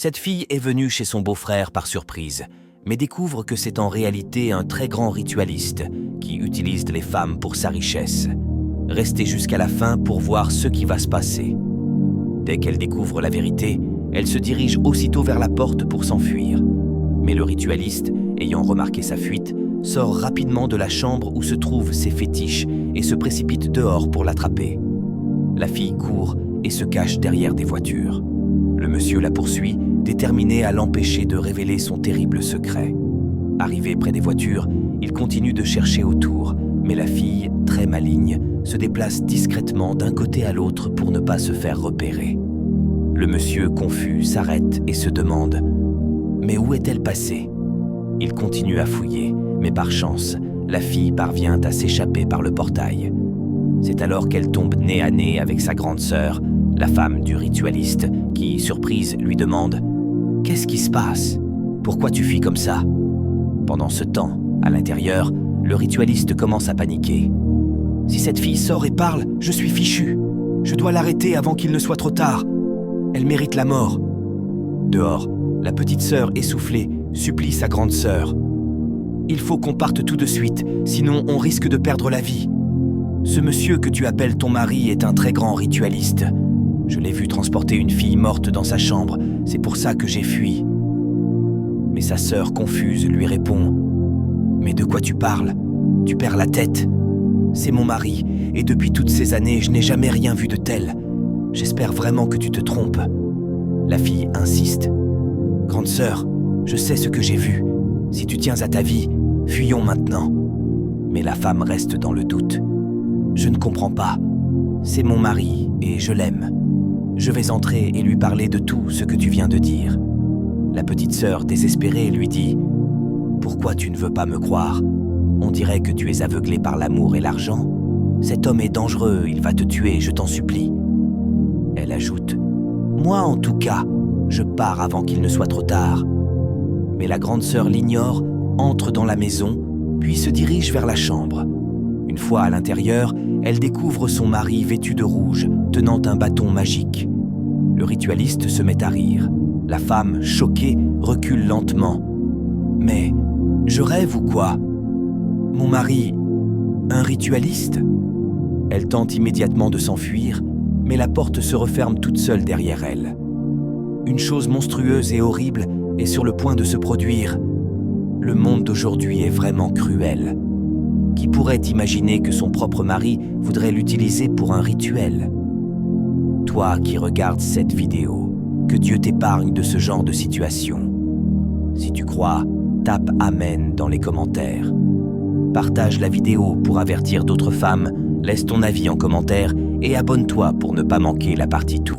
Cette fille est venue chez son beau-frère par surprise, mais découvre que c'est en réalité un très grand ritualiste qui utilise les femmes pour sa richesse. Restez jusqu'à la fin pour voir ce qui va se passer. Dès qu'elle découvre la vérité, elle se dirige aussitôt vers la porte pour s'enfuir. Mais le ritualiste, ayant remarqué sa fuite, sort rapidement de la chambre où se trouvent ses fétiches et se précipite dehors pour l'attraper. La fille court et se cache derrière des voitures. Le monsieur la poursuit, déterminé à l'empêcher de révéler son terrible secret. Arrivé près des voitures, il continue de chercher autour, mais la fille, très maligne, se déplace discrètement d'un côté à l'autre pour ne pas se faire repérer. Le monsieur, confus, s'arrête et se demande « Mais où est-elle passée ?» Il continue à fouiller, mais par chance, la fille parvient à s'échapper par le portail. C'est alors qu'elle tombe nez à nez avec sa grande sœur, la femme du ritualiste, qui, surprise, lui demande « Qu'est-ce qui se passe? Pourquoi tu fuis comme ça ?» Pendant ce temps, à l'intérieur, le ritualiste commence à paniquer. « Si cette fille sort et parle, je suis fichu. Je dois l'arrêter avant qu'il ne soit trop tard. Elle mérite la mort. » Dehors, la petite sœur essoufflée supplie sa grande sœur. « Il faut qu'on parte tout de suite, sinon on risque de perdre la vie. Ce monsieur que tu appelles ton mari est un très grand ritualiste. Je l'ai vu transporter une fille morte dans sa chambre, c'est pour ça que j'ai fui. » Mais sa sœur, confuse, lui répond « Mais de quoi tu parles? Tu perds la tête. C'est mon mari, et depuis toutes ces années, je n'ai jamais rien vu de tel. J'espère vraiment que tu te trompes. » La fille insiste. « Grande sœur, je sais ce que j'ai vu. Si tu tiens à ta vie, fuyons maintenant. » Mais la femme reste dans le doute. « Je ne comprends pas. C'est mon mari, et je l'aime. Je vais entrer et lui parler de tout ce que tu viens de dire. » La petite sœur, désespérée, lui dit « Pourquoi tu ne veux pas me croire? On dirait que tu es aveuglé par l'amour et l'argent. Cet homme est dangereux, il va te tuer, je t'en supplie. » Elle ajoute « Moi, en tout cas, je pars avant qu'il ne soit trop tard. » Mais la grande sœur l'ignore, entre dans la maison, puis se dirige vers la chambre. Une fois à l'intérieur, elle découvre son mari vêtu de rouge, tenant un bâton magique. Le ritualiste se met à rire. La femme, choquée, recule lentement. « Mais je rêve ou quoi? Mon mari, un ritualiste ?» Elle tente immédiatement de s'enfuir, mais la porte se referme toute seule derrière elle. Une chose monstrueuse et horrible est sur le point de se produire. Le monde d'aujourd'hui est vraiment cruel. Qui pourrait imaginer que son propre mari voudrait l'utiliser pour un rituel? Toi qui regardes cette vidéo, que Dieu t'épargne de ce genre de situation. Si tu crois, tape « Amen » dans les commentaires. Partage la vidéo pour avertir d'autres femmes, laisse ton avis en commentaire et abonne-toi pour ne pas manquer la partie 2.